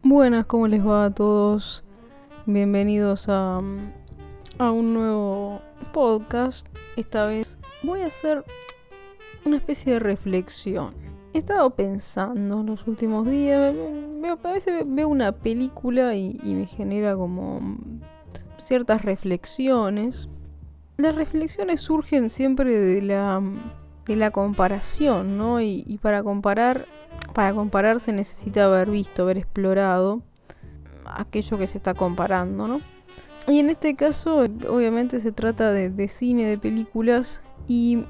Buenas, ¿cómo les va a todos? Bienvenidos a un nuevo podcast. Esta vez voy a hacer una especie de reflexión. He estado pensando en los últimos días, a veces veo una película y me genera como ciertas reflexiones. Las reflexiones surgen siempre de la comparación, ¿no? Y para comparar se necesita haber visto, haber explorado aquello que se está comparando, ¿no? Y en este caso, obviamente se trata de cine, de películas, y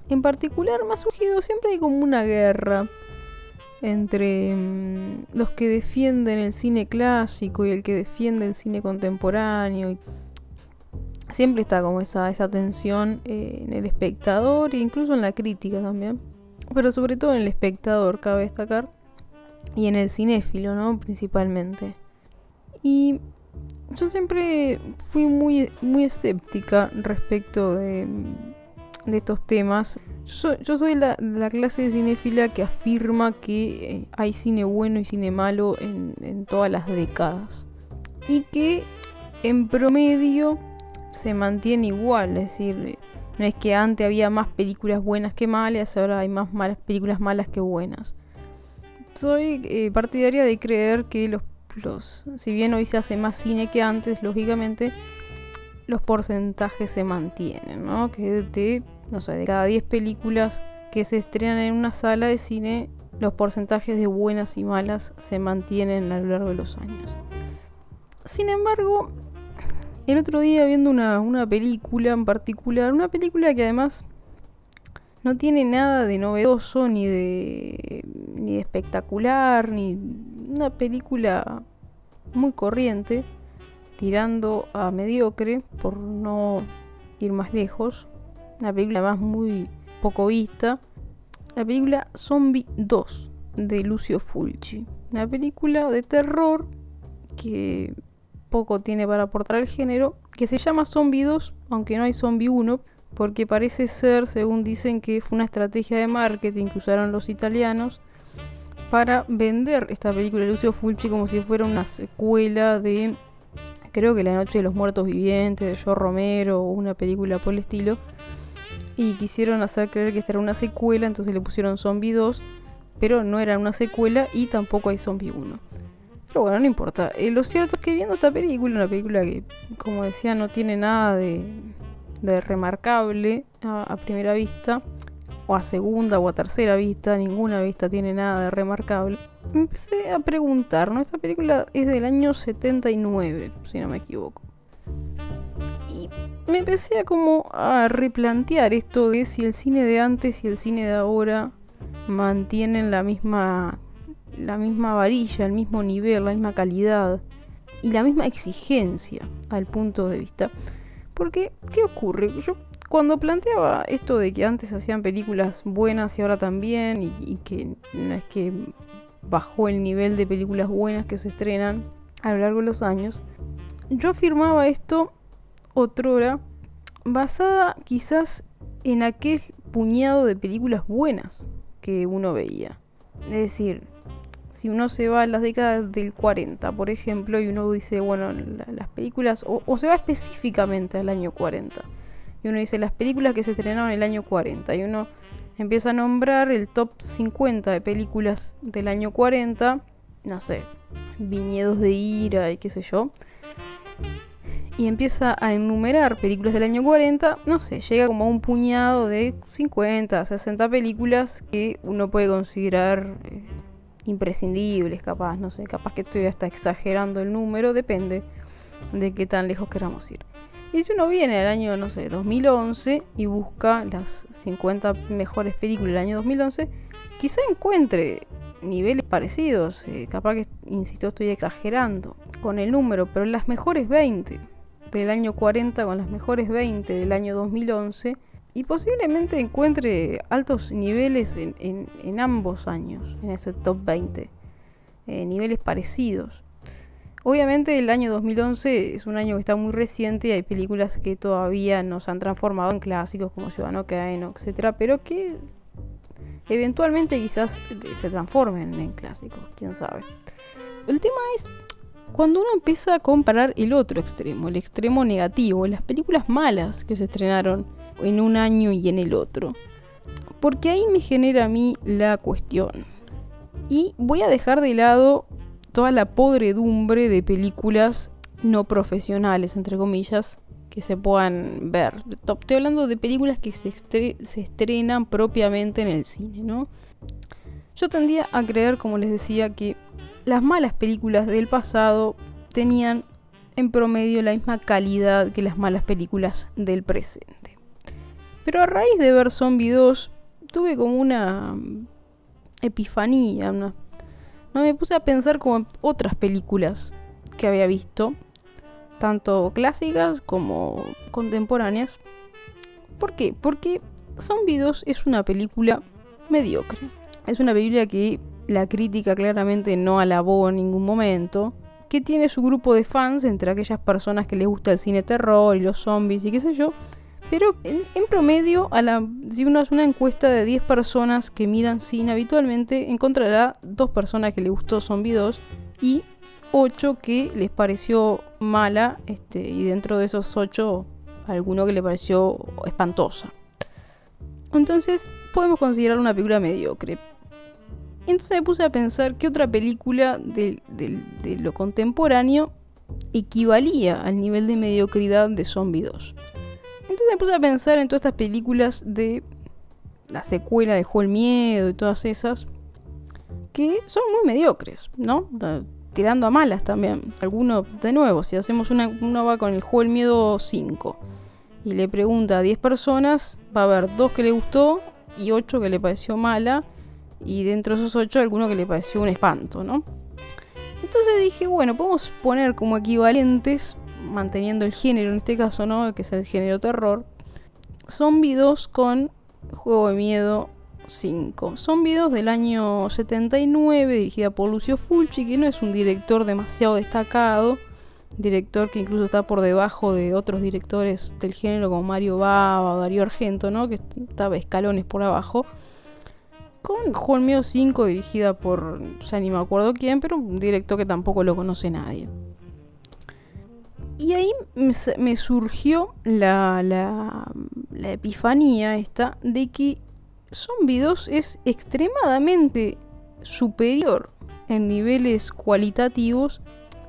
en particular me ha surgido, siempre hay como una guerra entre los que defienden el cine clásico y el que defiende el cine contemporáneo. Siempre está como esa tensión en el espectador e incluso en la crítica también. Pero sobre todo en el espectador, cabe destacar. Y en el cinéfilo, ¿no? Principalmente. Y yo siempre fui muy escéptica respecto de estos temas. Yo soy la clase de cinéfila que afirma que hay cine bueno y cine malo en todas las décadas. Y que en promedio se mantiene igual, es decir, no es que antes había más películas buenas que malas, ahora hay más películas malas que buenas. Soy partidaria de creer que si bien hoy se hace más cine que antes, lógicamente los porcentajes se mantienen, ¿no? Que de cada 10 películas que se estrenan en una sala de cine, los porcentajes de buenas y malas se mantienen a lo largo de los años. Sin embargo, el otro día viendo una película en particular, una película que además no tiene nada de novedoso, ni de espectacular, ni una película muy corriente, tirando a mediocre, por no ir más lejos. Una película además muy poco vista. La película Zombie 2 de Lucio Fulci. Una película de terror que poco tiene para aportar al género, que se llama Zombie 2, aunque no hay Zombie 1, porque parece ser, según dicen, que fue una estrategia de marketing que usaron los italianos para vender esta película de Lucio Fulci como si fuera una secuela de, creo que La Noche de los Muertos Vivientes, de George Romero, o una película por el estilo, y quisieron hacer creer que esta era una secuela, entonces le pusieron Zombie 2, pero no era una secuela y tampoco hay Zombie 1. Pero bueno, no importa. Lo cierto es que viendo esta película, una película que, como decía, no tiene nada de remarcable a primera vista, o a segunda o a tercera vista, ninguna vista tiene nada de remarcable. Me empecé a preguntar, ¿no? Esta película es del año 79, si no me equivoco. Y me empecé a replantear esto de si el cine de antes y el cine de ahora mantienen la misma varilla, el mismo nivel, la misma calidad y la misma exigencia al punto de vista. Porque, ¿qué ocurre? Yo cuando planteaba esto de que antes hacían películas buenas y ahora también, y que no es que bajó el nivel de películas buenas que se estrenan a lo largo de los años, yo afirmaba esto otrora basada quizás en aquel puñado de películas buenas que uno veía. Es decir, si uno se va a las décadas del 40, por ejemplo, y uno dice, bueno, las películas, o se va específicamente al año 40, y uno dice las películas que se estrenaron en el año 40, y uno empieza a nombrar el top 50 de películas del año 40, no sé, Viñedos de Ira y qué sé yo, y empieza a enumerar películas del año 40, no sé, llega como a un puñado de 50, 60 películas que uno puede considerar imprescindibles, capaz que estoy hasta exagerando el número, depende de qué tan lejos queramos ir. Y si uno viene al año, 2011 y busca las 50 mejores películas del año 2011, quizá encuentre niveles parecidos, capaz que, insisto, estoy exagerando con el número, pero las mejores 20 del año 40 con las mejores 20 del año 2011, y posiblemente encuentre altos niveles en ambos años, en ese top 20, niveles parecidos. Obviamente el año 2011 es un año que está muy reciente y hay películas que todavía no se han transformado en clásicos como Ciudadano Kane, etc., pero que eventualmente quizás se transformen en clásicos, quién sabe. El tema es cuando uno empieza a comparar el otro extremo, el extremo negativo, las películas malas que se estrenaron en un año y en el otro. Porque ahí me genera a mí la cuestión. Y voy a dejar de lado toda la podredumbre de películas no profesionales, entre comillas, que se puedan ver. Estoy hablando de películas que se estrenan propiamente en el cine, ¿no? Yo tendía a creer, como les decía, que las malas películas del pasado tenían en promedio la misma calidad que las malas películas del presente. Pero a raíz de ver Zombie 2 tuve como una epifanía, no me puse a pensar como en otras películas que había visto, tanto clásicas como contemporáneas. ¿Por qué? Porque Zombie 2 es una película mediocre. Es una película que la crítica claramente no alabó en ningún momento, que tiene su grupo de fans entre aquellas personas que les gusta el cine terror y los zombies y qué sé yo, pero en promedio, si uno hace una encuesta de 10 personas que miran cine habitualmente, encontrará 2 personas que les gustó Zombie 2 y 8 que les pareció mala, y dentro de esos 8, alguno que le pareció espantosa. Entonces, podemos considerar una película mediocre. Entonces me puse a pensar qué otra película de lo contemporáneo equivalía al nivel de mediocridad de Zombie 2. Entonces me puse a pensar en todas estas películas de la secuela de Juego del Miedo y todas esas, que son muy mediocres, ¿no? Tirando a malas también. Algunos, de nuevo, si hacemos uno va con el Juego del Miedo 5 y le pregunta a 10 personas, va a haber 2 que le gustó y 8 que le pareció mala, y dentro de esos 8 alguno que le pareció un espanto, ¿no? Entonces dije, bueno, podemos poner como equivalentes, manteniendo el género en este caso, ¿no? Que es el género terror, Zombie 2 con Juego de Miedo 5. Zombie 2 del año 79, dirigida por Lucio Fulci, que no es un director demasiado destacado, director que incluso está por debajo de otros directores del género como Mario Bava o Darío Argento, ¿no? Que estaba escalones por abajo. Con Juego del Miedo 5, dirigida por, ya ni me acuerdo quién, pero un director que tampoco lo conoce nadie. Y ahí me surgió la epifanía esta de que Zombie 2 es extremadamente superior en niveles cualitativos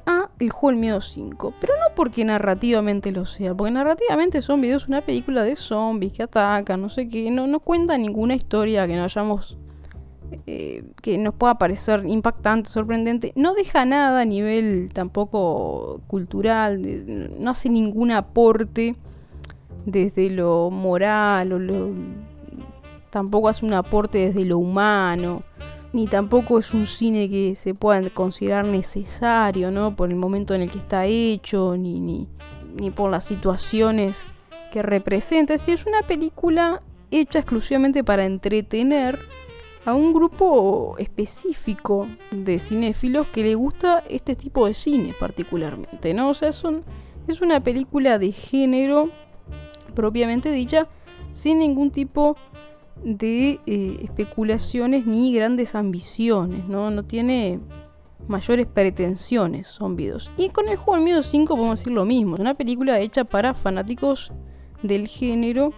a el Juego del Miedo 5. Pero no porque narrativamente lo sea, porque narrativamente Zombie 2 es una película de zombies que atacan, no sé qué, no cuenta ninguna historia que que nos pueda parecer impactante, sorprendente. No deja nada a nivel tampoco cultural, no hace ningún aporte desde lo moral, tampoco hace un aporte desde lo humano, ni tampoco es un cine que se pueda considerar necesario, ¿no? Por el momento en el que está hecho, ni por las situaciones que representa. Es decir, es una película hecha exclusivamente para entretener a un grupo específico de cinéfilos que le gusta este tipo de cine particularmente, ¿no? O sea, es una película de género propiamente dicha, sin ningún tipo de especulaciones ni grandes ambiciones, ¿no? No tiene mayores pretensiones Zombie 2. Y con el Juego del Miedo 5 podemos decir lo mismo. Es una película hecha para fanáticos del género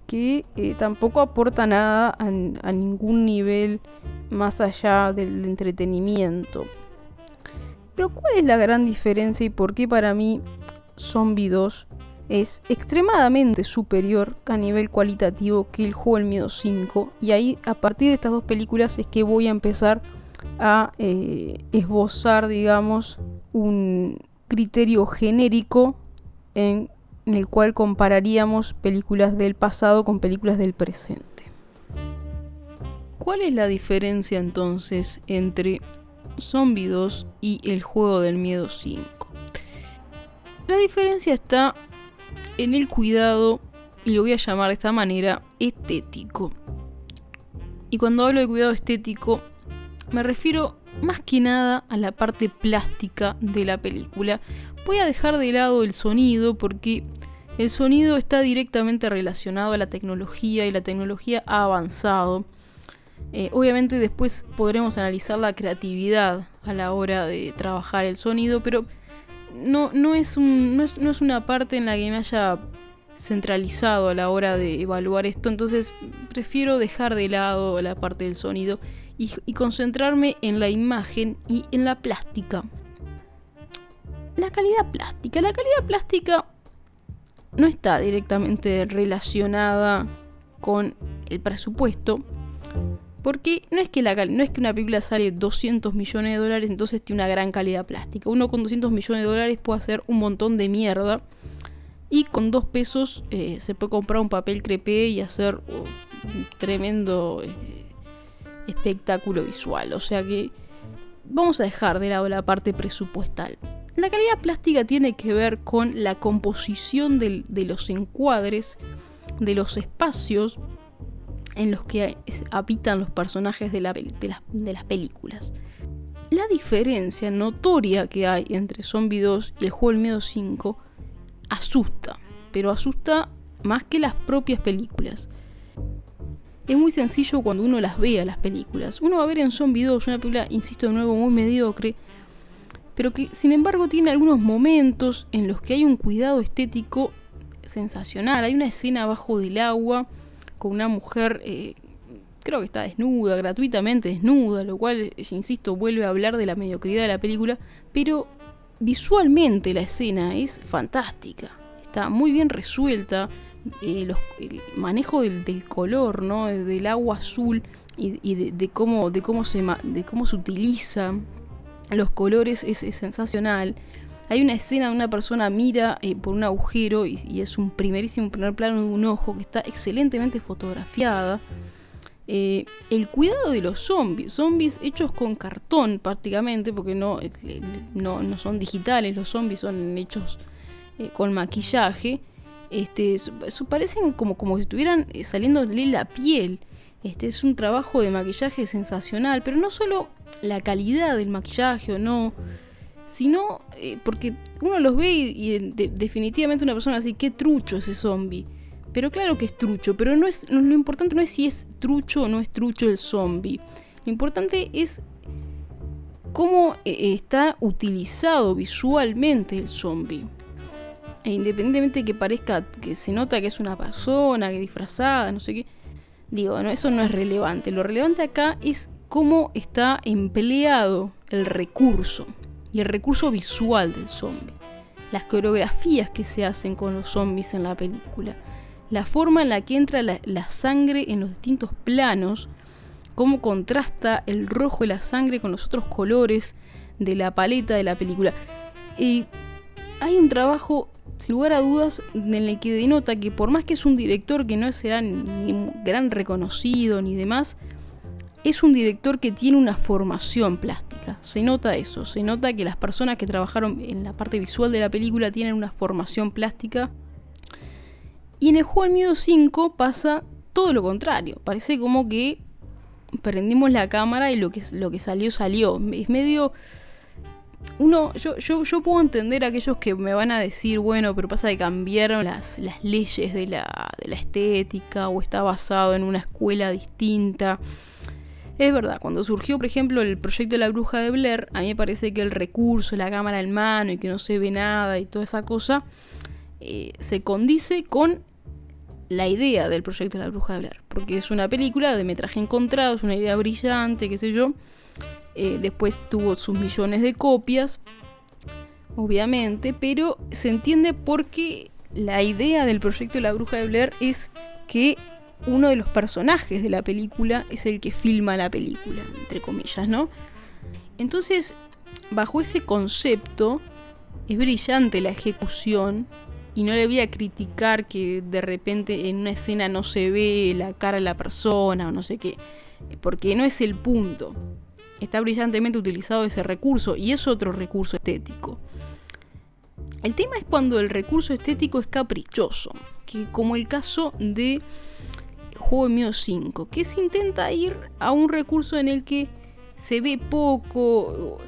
que tampoco aporta nada a ningún nivel más allá del entretenimiento. Pero ¿cuál es la gran diferencia y por qué para mí Zombie 2 es extremadamente superior a nivel cualitativo que el Juego del Miedo 5? Y ahí, a partir de estas dos películas, es que voy a empezar a esbozar, digamos, un criterio genérico en el cual compararíamos películas del pasado con películas del presente. ¿Cuál es la diferencia entonces entre Zombie 2 y el Juego del Miedo 5? La diferencia está en el cuidado, y lo voy a llamar de esta manera, estético. Y cuando hablo de cuidado estético, me refiero más que nada a la parte plástica de la película. Voy a dejar de lado el sonido porque el sonido está directamente relacionado a la tecnología y la tecnología ha avanzado. Obviamente después podremos analizar la creatividad a la hora de trabajar el sonido, pero no es una parte en la que me haya centralizado a la hora de evaluar esto. Entonces prefiero dejar de lado la parte del sonido y concentrarme en la imagen y en la plástica. La calidad plástica no está directamente relacionada con el presupuesto, porque no es que una película sale $200 millones, entonces tiene una gran calidad plástica. Uno con $200 millones puede hacer un montón de mierda, y con $2 se puede comprar un papel crepé y hacer un tremendo espectáculo visual. O sea que vamos a dejar de lado la parte presupuestal. La calidad plástica tiene que ver con la composición de los encuadres, de los espacios en los que habitan los personajes de las películas. La diferencia notoria que hay entre Zombie 2 y el Juego del Miedo 5 asusta, pero asusta más que las propias películas. Es muy sencillo cuando uno las ve a las películas. Uno va a ver en Zombie 2 una película, insisto de nuevo, muy mediocre, pero que sin embargo tiene algunos momentos en los que hay un cuidado estético sensacional. Hay una escena abajo del agua con una mujer, creo que está desnuda, gratuitamente desnuda, lo cual, insisto, vuelve a hablar de la mediocridad de la película, pero visualmente la escena es fantástica, está muy bien resuelta. El manejo del color, ¿no? Del agua azul y de cómo se utiliza los colores es sensacional. Hay una escena de una persona mira por un agujero y es un primer plano de un ojo que está excelentemente fotografiada. El cuidado de los zombies hechos con cartón prácticamente, porque no son digitales, los zombies son hechos con maquillaje. Parecen como si estuvieran saliéndole la piel. Es un trabajo de maquillaje sensacional, pero no solo la calidad del maquillaje o no, sino porque uno los ve y definitivamente una persona así, qué trucho ese zombie. Pero claro que es trucho, pero lo importante no es si es trucho o no es trucho el zombie. Lo importante es cómo está utilizado visualmente el zombie. E independientemente que parezca, que se nota que es una persona, que disfrazada, no sé qué. Digo, no, eso no es relevante. Lo relevante acá es cómo está empleado el recurso. Y el recurso visual del zombie. Las coreografías que se hacen con los zombies en la película. La forma en la que entra la sangre en los distintos planos. Cómo contrasta el rojo de la sangre con los otros colores de la paleta de la película. Y hay un trabajo, sin lugar a dudas, en el que denota que por más que es un director que no será ni un gran reconocido ni demás, es un director que tiene una formación plástica. Se nota eso, se nota que las personas que trabajaron en la parte visual de la película tienen una formación plástica. Y en el Juego del Miedo 5 pasa todo lo contrario. Parece como que prendimos la cámara y lo que salió. Es medio... Yo puedo entender a aquellos que me van a decir, bueno, pero pasa que cambiaron las leyes de la estética o está basado en una escuela distinta. Es verdad, cuando surgió, por ejemplo, el proyecto de la Bruja de Blair, a mí me parece que el recurso, la cámara en mano y que no se ve nada y toda esa cosa, se condice con la idea del proyecto de la Bruja de Blair. Porque es una película de metraje encontrado, es una idea brillante, qué sé yo. Después tuvo sus millones de copias, obviamente, pero se entiende porque la idea del proyecto de la Bruja de Blair es que uno de los personajes de la película es el que filma la película, entre comillas, ¿no? Entonces, bajo ese concepto, es brillante la ejecución y no le voy a criticar que de repente en una escena no se ve la cara de la persona o no sé qué, porque no es el punto. Está brillantemente utilizado ese recurso y es otro recurso estético. El tema es cuando el recurso estético es caprichoso, que como el caso de Juego del Miedo 5, que se intenta ir a un recurso en el que se ve poco.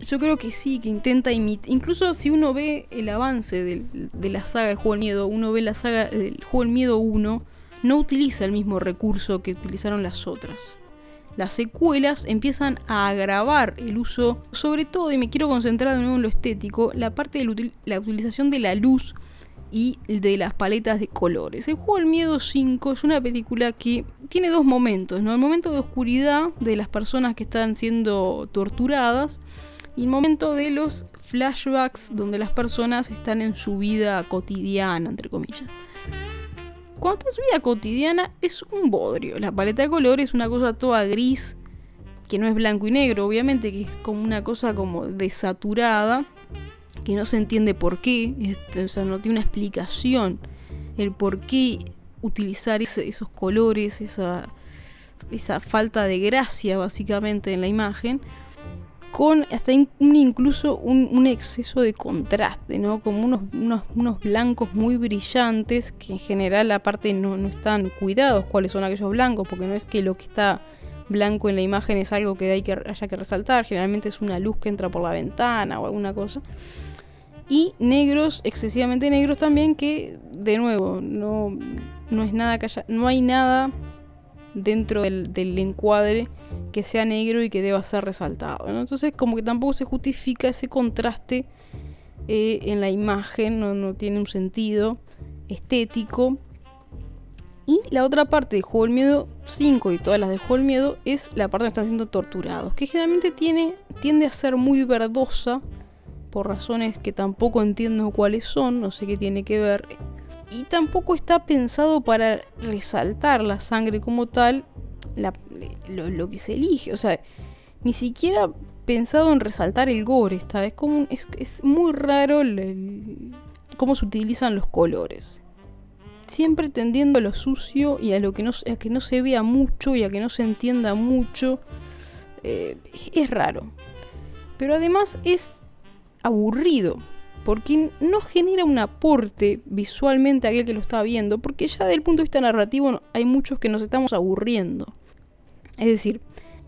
Yo creo que sí, que intenta imitar. Incluso si uno ve el avance de la saga del Juego del Miedo, uno ve la saga del Juego del Miedo 1, no utiliza el mismo recurso que utilizaron las otras. Las secuelas empiezan a agravar el uso, sobre todo, y me quiero concentrar de nuevo en lo estético, la parte de la utilización de la luz y de las paletas de colores. El Juego del Miedo 5 es una película que tiene dos momentos, ¿no? El momento de oscuridad de las personas que están siendo torturadas y el momento de los flashbacks donde las personas están en su vida cotidiana, entre comillas. Cuando está en su vida cotidiana es un bodrio. La paleta de colores es una cosa toda gris, que no es blanco y negro, obviamente, que es como una cosa como desaturada, que no se entiende por qué, o sea, no tiene una explicación el por qué utilizar esos colores, esa falta de gracia básicamente en la imagen, con hasta incluso un exceso de contraste, ¿no? Como unos blancos muy brillantes, que en general aparte no están cuidados cuáles son aquellos blancos, porque no es que lo que está blanco en la imagen es algo que haya que resaltar, generalmente es una luz que entra por la ventana o alguna cosa. Y negros, excesivamente negros también, que de nuevo no es nada que haya, no hay nada dentro del encuadre que sea negro y que deba ser resaltado, ¿no? Entonces como que tampoco se justifica ese contraste en la imagen, no tiene un sentido estético. Y la otra parte de Juego del Miedo 5 y todas las de Juego del Miedo es la parte donde están siendo torturados, que generalmente tiende a ser muy verdosa por razones que tampoco entiendo cuáles son, no sé qué tiene que ver. Y tampoco está pensado para resaltar la sangre como tal, lo que se elige. O sea, ni siquiera pensado en resaltar el gore. Es muy raro cómo se utilizan los colores. Siempre tendiendo a lo sucio y a que no se vea mucho y a que no se entienda mucho. Es raro. Pero además es aburrido, porque no genera un aporte visualmente a aquel que lo está viendo, porque ya desde el punto de vista narrativo hay muchos que nos estamos aburriendo. Es decir,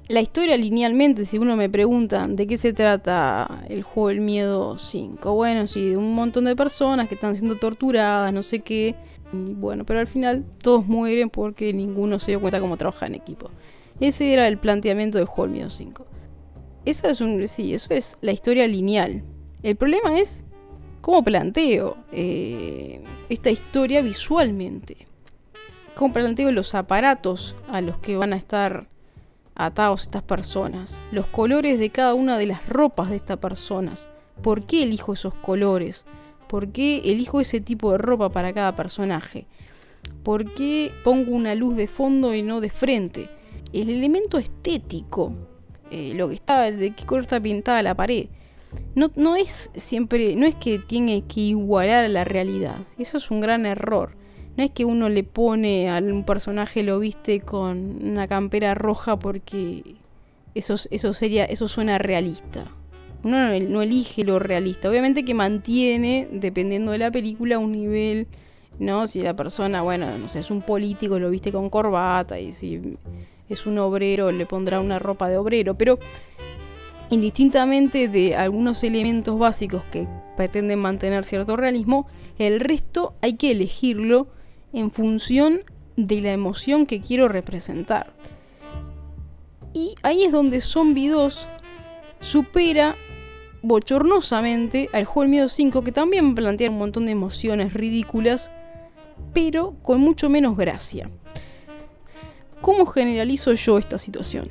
la historia linealmente, si uno me pregunta de qué se trata el Juego del Miedo 5, bueno, sí, de un montón de personas que están siendo torturadas, no sé qué, y bueno, pero al final todos mueren porque ninguno se dio cuenta cómo trabaja en equipo. Ese era el planteamiento del Juego del Miedo 5. Eso es la historia lineal. El problema es cómo planteo esta historia visualmente. Cómo planteo los aparatos a los que van a estar atados estas personas. Los colores de cada una de las ropas de estas personas. ¿Por qué elijo esos colores? ¿Por qué elijo ese tipo de ropa para cada personaje? ¿Por qué pongo una luz de fondo y no de frente? El elemento estético, de qué color está pintada la pared. No es que tiene que igualar a la realidad. Eso es un gran error. No es que uno le pone a un personaje, lo viste con una campera roja porque eso suena realista. Uno no elige lo realista. Obviamente que mantiene, dependiendo de la película, un nivel, ¿no? Si la persona, bueno, no sé, es un político, lo viste con corbata, y si es un obrero, le pondrá una ropa de obrero. Pero indistintamente de algunos elementos básicos que pretenden mantener cierto realismo, el resto hay que elegirlo en función de la emoción que quiero representar. Y ahí es donde Zombie 2 supera bochornosamente al Juego del Miedo 5, que también plantea un montón de emociones ridículas, pero con mucho menos gracia. ¿Cómo generalizo yo esta situación?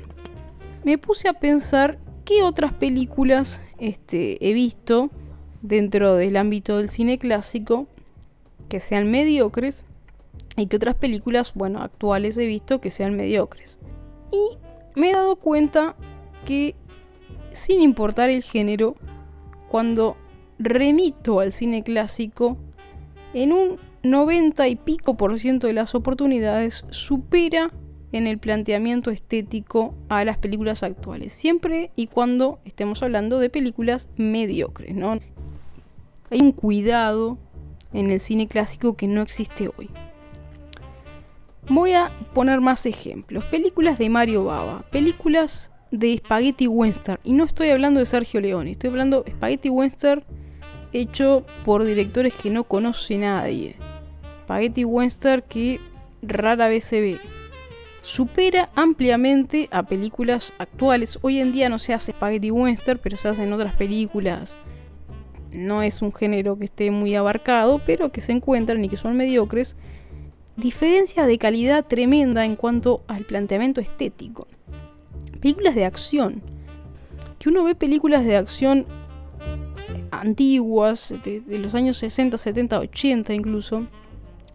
Me puse a pensar qué otras películas he visto dentro del ámbito del cine clásico que sean mediocres y qué otras películas, bueno, actuales he visto que sean mediocres. Y me he dado cuenta que, sin importar el género, cuando remito al cine clásico, en un 90 y pico % de las oportunidades supera en el planteamiento estético a las películas actuales, siempre y cuando estemos hablando de películas mediocres, ¿no? Hay un cuidado en el cine clásico que no existe hoy. Voy a poner más ejemplos. Películas de Mario Bava, películas de Spaghetti Western, y no estoy hablando de Sergio Leone, estoy hablando de Spaghetti Western hecho por directores que no conoce nadie. Spaghetti Western que rara vez se ve. Supera ampliamente a películas actuales. Hoy en día no se hace spaghetti western, pero se hacen otras películas. No es un género que esté muy abarcado, pero que se encuentran y que son mediocres. Diferencia de calidad tremenda en cuanto al planteamiento estético. Películas de acción. Que uno ve películas de acción antiguas, de los años 60, 70, 80 incluso.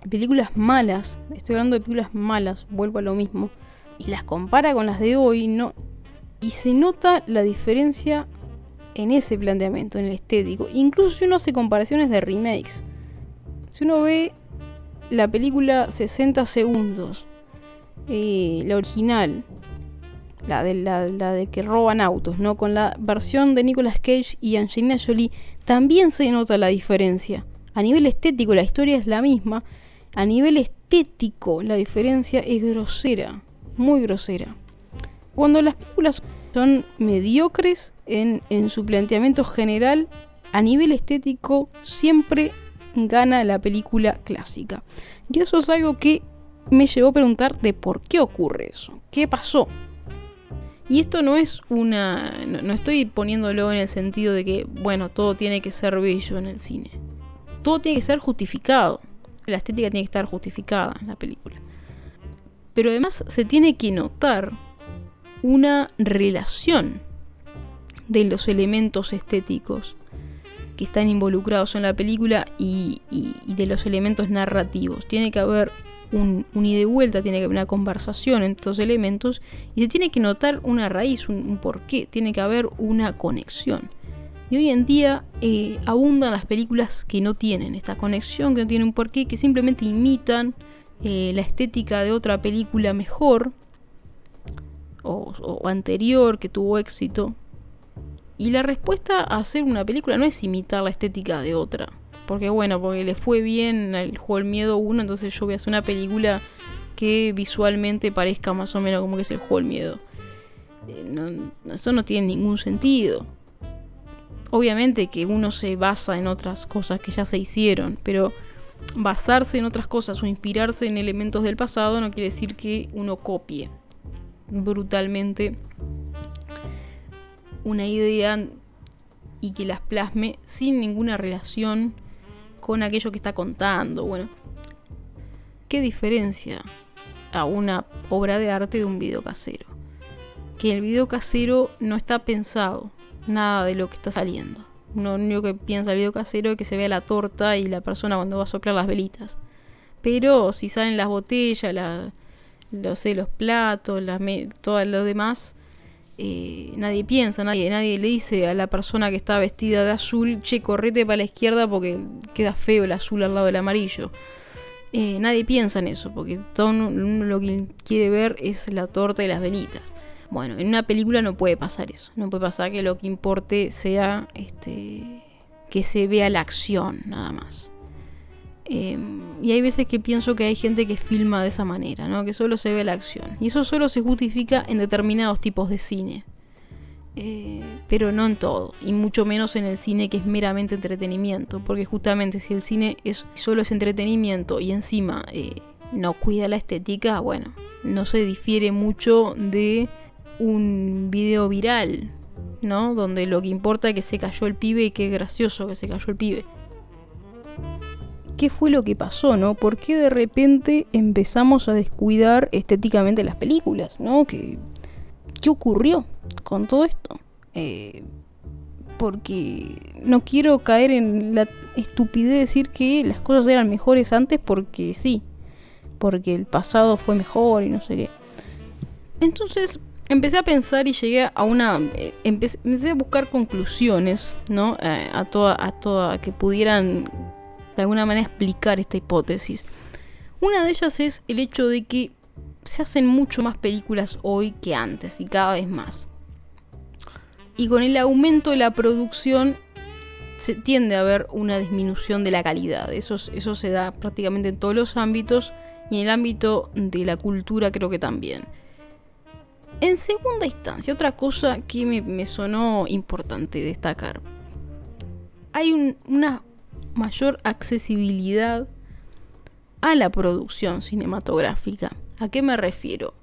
Películas malas, estoy hablando de películas malas, vuelvo a lo mismo. Y las compara con las de hoy, ¿no? Y se nota la diferencia en ese planteamiento, en el estético. Incluso si uno hace comparaciones de remakes. Si uno ve la película 60 segundos, la original, la de que roban autos, ¿no? Con la versión de Nicolas Cage y Angelina Jolie, también se nota la diferencia. A nivel estético la historia es la misma. A nivel estético la diferencia es grosera, muy grosera. Cuando las películas son mediocres en su planteamiento general, a nivel estético siempre gana la película clásica. Y eso es algo que me llevó a preguntar de por qué ocurre eso, qué pasó. Y esto no es no estoy poniéndolo en el sentido de que, bueno, todo tiene que ser bello en el cine. Todo tiene que ser justificado. La estética tiene que estar justificada en la película. Pero además se tiene que notar una relación de los elementos estéticos que están involucrados en la película y de los elementos narrativos. Tiene que haber un ida y vuelta, tiene que haber una conversación entre estos elementos y se tiene que notar una raíz, un porqué, tiene que haber una conexión. Y hoy en día abundan las películas que no tienen esta conexión, que no tienen un porqué, que simplemente imitan la estética de otra película mejor o anterior que tuvo éxito. Y la respuesta a hacer una película no es imitar la estética de otra. Porque le fue bien el Juego del Miedo 1, entonces yo voy a hacer una película que visualmente parezca más o menos como que es el Juego del Miedo. Eso no tiene ningún sentido. Obviamente que uno se basa en otras cosas que ya se hicieron, pero basarse en otras cosas o inspirarse en elementos del pasado no quiere decir que uno copie brutalmente una idea y que las plasme sin ninguna relación con aquello que está contando. Bueno, ¿qué diferencia a una obra de arte de un video casero? Que el video casero no está pensado nada de lo que está saliendo. Lo único que piensa el video casero es que se vea la torta y la persona cuando va a soplar las velitas. Pero si salen las botellas, los platos, todo lo demás, nadie piensa, nadie le dice a la persona que está vestida de azul, che, correte para la izquierda porque queda feo el azul al lado del amarillo. Nadie piensa en eso, porque todo uno lo que quiere ver es la torta y las velitas. Bueno, en una película no puede pasar eso. No puede pasar que lo que importe sea que se vea la acción, nada más. Y hay veces que pienso que hay gente que filma de esa manera, ¿no? Que solo se ve la acción. Y eso solo se justifica en determinados tipos de cine. Pero no en todo. Y mucho menos en el cine que es meramente entretenimiento. Porque justamente si el cine solo es entretenimiento y encima no cuida la estética, bueno, no se difiere mucho de un video viral, ¿no? Donde lo que importa es que se cayó el pibe y qué gracioso que se cayó el pibe. ¿Qué fue lo que pasó, no? ¿Por qué de repente empezamos a descuidar estéticamente las películas, no? ¿Qué ocurrió con todo esto? Porque no quiero caer en la estupidez de decir que las cosas eran mejores antes porque sí, porque el pasado fue mejor y no sé qué. Entonces empecé a pensar y llegué a empecé a buscar conclusiones, ¿no? A toda que pudieran de alguna manera explicar esta hipótesis. Una de ellas es el hecho de que se hacen mucho más películas hoy que antes y cada vez más. Y con el aumento de la producción se tiende a ver una disminución de la calidad. Eso se da prácticamente en todos los ámbitos y en el ámbito de la cultura creo que también. En segunda instancia, otra cosa que me sonó importante destacar. Hay una mayor accesibilidad a la producción cinematográfica. ¿A qué me refiero?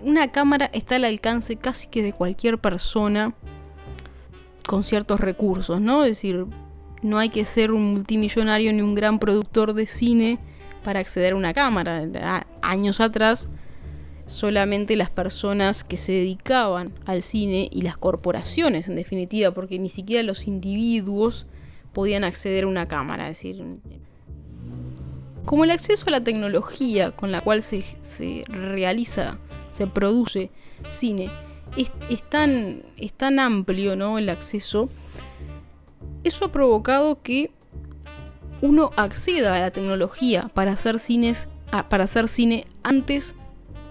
Una cámara está al alcance casi que de cualquier persona con ciertos recursos, ¿no? Es decir, no hay que ser un multimillonario ni un gran productor de cine para acceder a una cámara. Años atrás, solamente las personas que se dedicaban al cine y las corporaciones, en definitiva, porque ni siquiera los individuos podían acceder a una cámara. Es decir, como el acceso a la tecnología con la cual se produce cine es tan amplio, ¿no? El acceso, eso ha provocado que uno acceda a la tecnología para hacer cine antes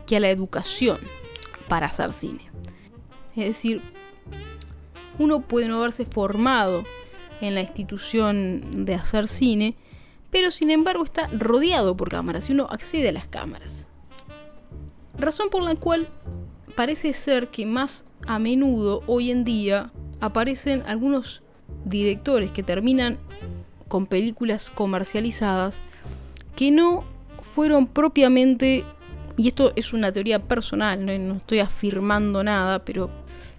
que a la educación para hacer cine. Es decir, uno puede no haberse formado en la institución de hacer cine, pero sin embargo está rodeado por cámaras y uno accede a las cámaras. Razón por la cual parece ser que más a menudo hoy en día aparecen algunos directores que terminan con películas comercializadas que no fueron propiamente, y esto es una teoría personal, no estoy afirmando nada, pero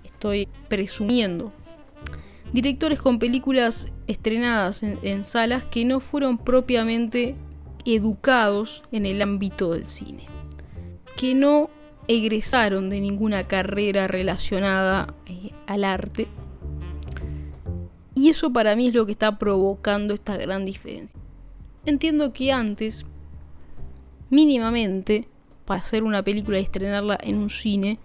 estoy presumiendo, directores con películas estrenadas en salas que no fueron propiamente educados en el ámbito del cine, que no egresaron de ninguna carrera relacionada al arte. Y eso para mí es lo que está provocando esta gran diferencia. Entiendo que antes, mínimamente, para hacer una película y estrenarla en un cine,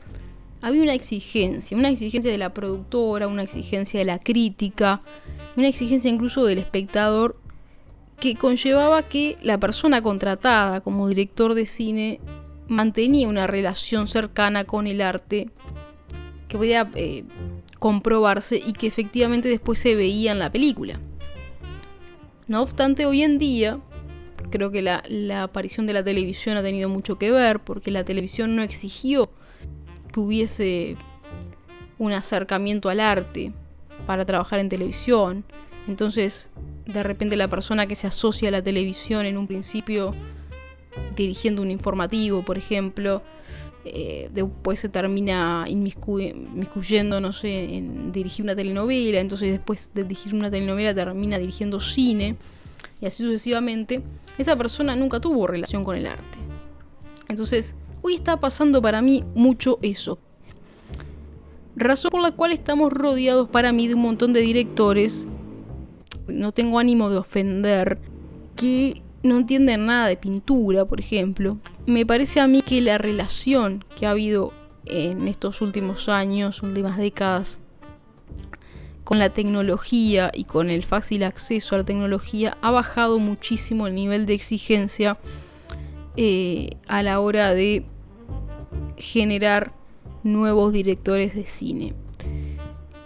había una exigencia de la productora, una exigencia de la crítica, una exigencia incluso del espectador, que conllevaba que la persona contratada como director de cine mantenía una relación cercana con el arte que podía comprobarse y que efectivamente después se veía en la película. No obstante, hoy en día creo que la aparición de la televisión ha tenido mucho que ver, porque la televisión no exigió que hubiese un acercamiento al arte para trabajar en televisión. Entonces, de repente la persona que se asocia a la televisión en un principio dirigiendo un informativo, por ejemplo, después se termina inmiscuyendo, no sé, en dirigir una telenovela, entonces después de dirigir una telenovela termina dirigiendo cine, y así sucesivamente. Esa persona nunca tuvo relación con el arte. Entonces, hoy está pasando para mí mucho eso. Razón por la cual estamos rodeados para mí de un montón de directores, no tengo ánimo de ofender, que no entienden nada de pintura, por ejemplo. Me parece a mí que la relación que ha habido en estos últimos años, últimas décadas, con la tecnología y con el fácil acceso a la tecnología, ha bajado muchísimo el nivel de exigencia a la hora de generar nuevos directores de cine.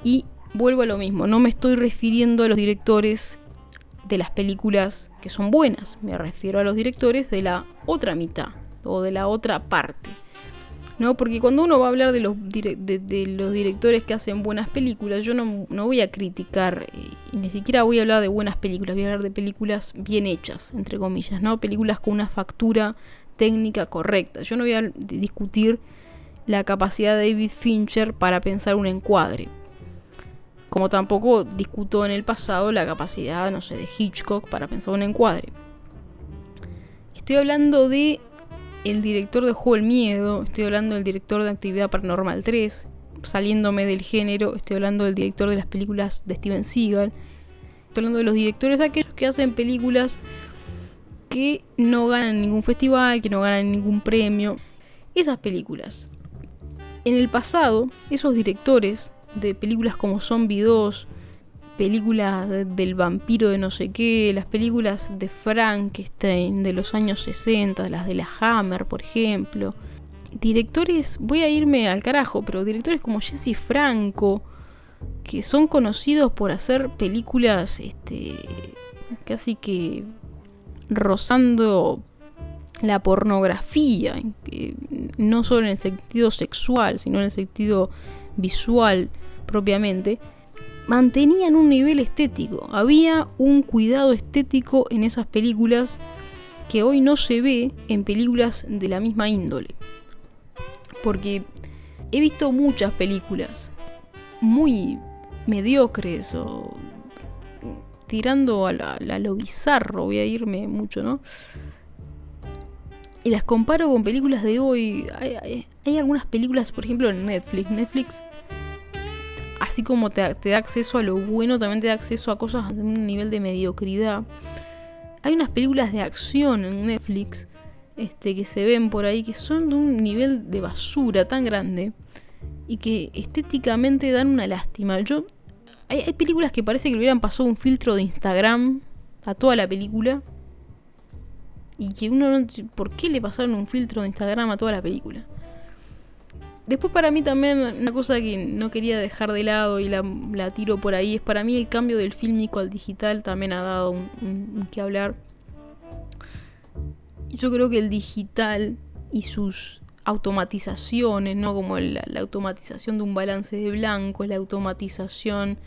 Y vuelvo a lo mismo, no me estoy refiriendo a los directores de las películas que son buenas, me refiero a los directores de la otra mitad o de la otra parte, ¿no? Porque cuando uno va a hablar de los directores que hacen buenas películas, yo no voy a criticar, ni siquiera voy a hablar de buenas películas, voy a hablar de películas bien hechas, entre comillas, ¿no? Películas con una factura técnica correcta. Yo no voy a discutir la capacidad de David Fincher para pensar un encuadre, como tampoco discuto en el pasado la capacidad, no sé, de Hitchcock para pensar un encuadre. Estoy hablando de el director de Juego del Miedo, estoy hablando del director de Actividad Paranormal 3, saliéndome del género, estoy hablando del director de las películas de Steven Seagal, estoy hablando de los directores aquellos que hacen películas que no ganan ningún festival, que no ganan ningún premio. Esas películas. En el pasado, esos directores de películas como Zombie 2, películas del vampiro de no sé qué, las películas de Frankenstein de los años 60, las de la Hammer, por ejemplo. Directores, voy a irme al carajo, pero directores como Jesse Franco, que son conocidos por hacer películas casi que rozando la pornografía, no solo en el sentido sexual, sino en el sentido visual propiamente, mantenían un nivel estético. Había un cuidado estético en esas películas que hoy no se ve en películas de la misma índole. Porque he visto muchas películas muy mediocres o tirando a lo bizarro, voy a irme mucho, ¿no? Y las comparo con películas de hoy. Hay algunas películas, por ejemplo, en Netflix. Netflix, así como te da acceso a lo bueno, también te da acceso a cosas de un nivel de mediocridad. Hay unas películas de acción en Netflix que se ven por ahí, que son de un nivel de basura tan grande y que estéticamente dan una lástima. Hay películas que parece que le hubieran pasado un filtro de Instagram a toda la película y que uno no... ¿Por qué le pasaron un filtro de Instagram a toda la película? Después, para mí también una cosa que no quería dejar de lado y la tiro por ahí es, para mí, el cambio del fílmico al digital también ha dado un que hablar. Yo creo que el digital y sus automatizaciones, ¿no? Como la automatización de un balance de blancos, la automatización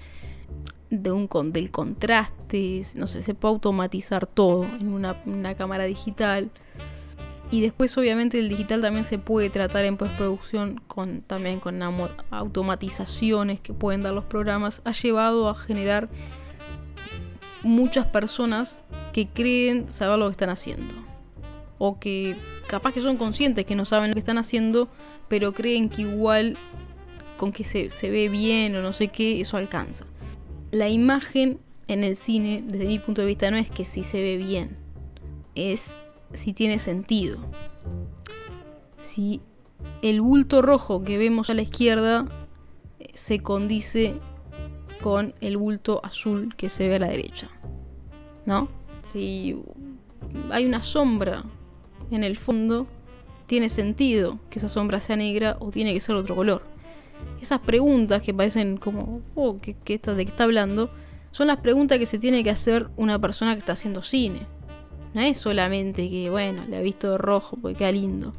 del contraste, no sé, se puede automatizar todo en una cámara digital. Y después, obviamente, el digital también se puede tratar en postproducción también con automatizaciones que pueden dar los programas. Ha llevado a generar muchas personas que creen saber lo que están haciendo. O que capaz que son conscientes que no saben lo que están haciendo, pero creen que igual con que se ve bien o no sé qué, eso alcanza. La imagen en el cine, desde mi punto de vista, no es que si se ve bien, es si tiene sentido. Si el bulto rojo que vemos a la izquierda se condice con el bulto azul que se ve a la derecha, ¿no? Si hay una sombra en el fondo, tiene sentido que esa sombra sea negra o tiene que ser otro color. Esas preguntas que parecen como, ¿de qué está hablando? Son las preguntas que se tiene que hacer una persona que está haciendo cine. No es solamente que, bueno, le ha visto de rojo porque queda lindo.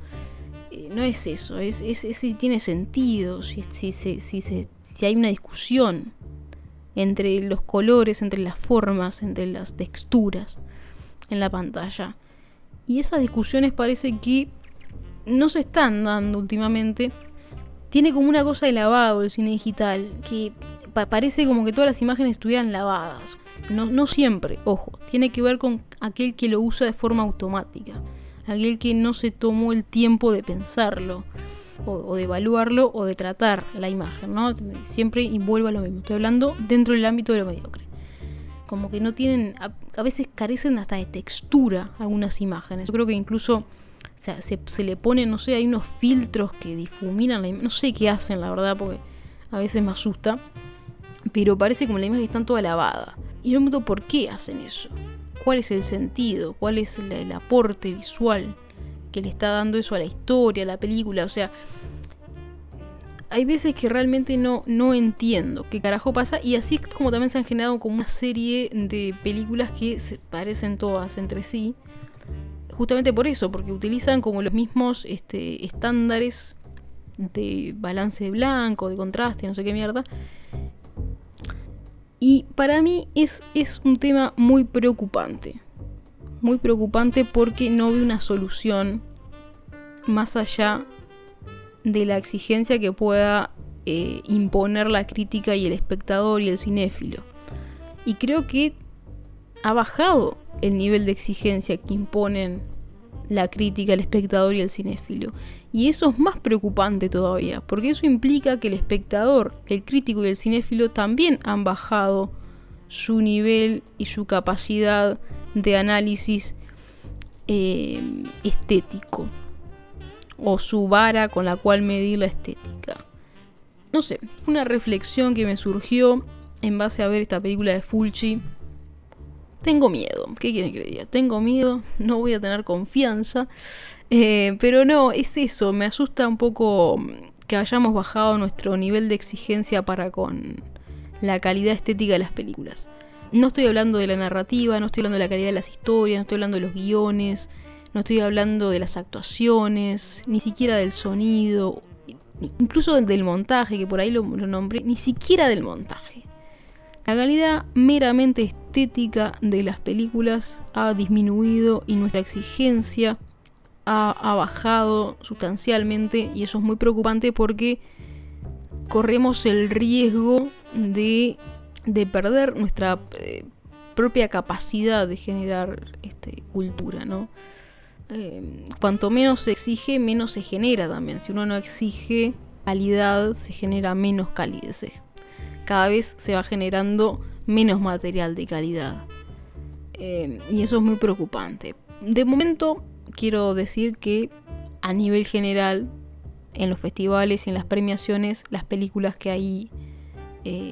No es eso, es si tiene sentido, si hay una discusión entre los colores, entre las formas, entre las texturas en la pantalla. Y esas discusiones parece que no se están dando últimamente. Tiene como una cosa de lavado el cine digital, que parece como que todas las imágenes estuvieran lavadas. No siempre, ojo, tiene que ver con aquel que lo usa de forma automática, aquel que no se tomó el tiempo de pensarlo, o de evaluarlo, o de tratar la imagen, ¿no? Siempre vuelvo a lo mismo, estoy hablando dentro del ámbito de lo mediocre. Como que no tienen, a veces carecen hasta de textura algunas imágenes. Yo creo que incluso se le ponen, no sé, hay unos filtros que difuminan la imagen, no sé qué hacen, la verdad, porque a veces me asusta, pero parece como la imagen está toda lavada. Y yo me pregunto, ¿por qué hacen eso? ¿Cuál es el sentido? ¿Cuál es el aporte visual que le está dando eso a la historia, a la película? O sea, hay veces que realmente no entiendo qué carajo pasa, y así es como también se han generado como una serie de películas que se parecen todas entre sí, justamente por eso, porque utilizan como los mismos estándares de balance de blanco, de contraste, no sé qué mierda. Y para mí es un tema muy preocupante porque no veo una solución más allá de la exigencia que pueda imponer la crítica y el espectador y el cinéfilo. Y creo que ha bajado el nivel de exigencia que imponen la crítica, el espectador y el cinéfilo. Y eso es más preocupante todavía, porque eso implica que el espectador, el crítico y el cinéfilo también han bajado su nivel y su capacidad de análisis estético, o su vara con la cual medir la estética. No sé, fue una reflexión que me surgió en base a ver esta película de Fulci. Tengo miedo, ¿qué quieren que le diga? Tengo miedo, no voy a tener confianza, pero no, es eso, me asusta un poco que hayamos bajado nuestro nivel de exigencia para con la calidad estética de las películas. No estoy hablando de la narrativa, no estoy hablando de la calidad de las historias, no estoy hablando de los guiones, no estoy hablando de las actuaciones, ni siquiera del sonido, incluso del montaje, que por ahí lo nombré, ni siquiera del montaje. La calidad meramente estética de las películas ha disminuido y nuestra exigencia ha bajado sustancialmente, y eso es muy preocupante porque corremos el riesgo de perder nuestra propia capacidad de generar cultura, ¿no? Cuanto menos se exige, menos se genera también. Si uno no exige calidad, se genera menos calidez. Cada vez se va generando menos material de calidad. Y eso es muy preocupante. De momento, quiero decir que a nivel general, en los festivales y en las premiaciones, las películas que ahí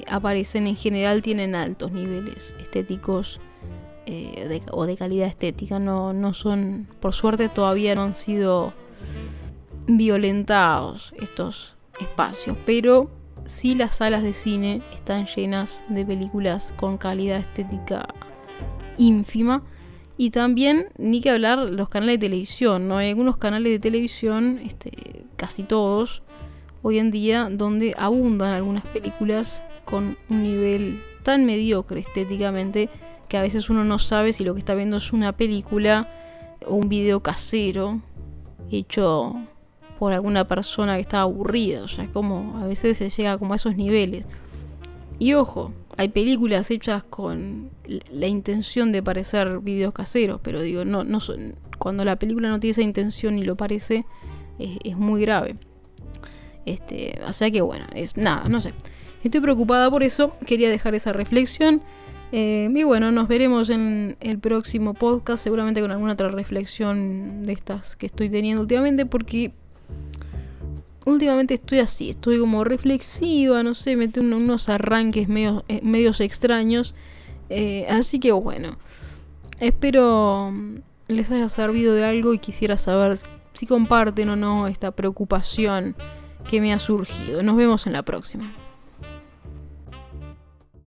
aparecen en general tienen altos niveles estéticos o de calidad estética. No son, por suerte todavía no han sido violentados estos espacios, pero sí las salas de cine están llenas de películas con calidad estética ínfima. Y también, ni que hablar, los canales de televisión, ¿no? Hay algunos canales de televisión, casi todos, hoy en día, donde abundan algunas películas con un nivel tan mediocre estéticamente que a veces uno no sabe si lo que está viendo es una película o un video casero hecho por alguna persona que está aburrida. O sea, es como a veces se llega como a esos niveles. Y ojo, hay películas hechas con la intención de parecer videos caseros, pero digo, no son, cuando la película no tiene esa intención y lo parece, es muy grave. O sea que bueno, no sé. Estoy preocupada por eso, quería dejar esa reflexión. Y bueno, nos veremos en el próximo podcast, seguramente con alguna otra reflexión de estas que estoy teniendo últimamente, porque últimamente estoy así, estoy como reflexiva, no sé, metí unos arranques medios extraños. Así que bueno, espero les haya servido de algo y quisiera saber si comparten o no esta preocupación que me ha surgido. Nos vemos en la próxima.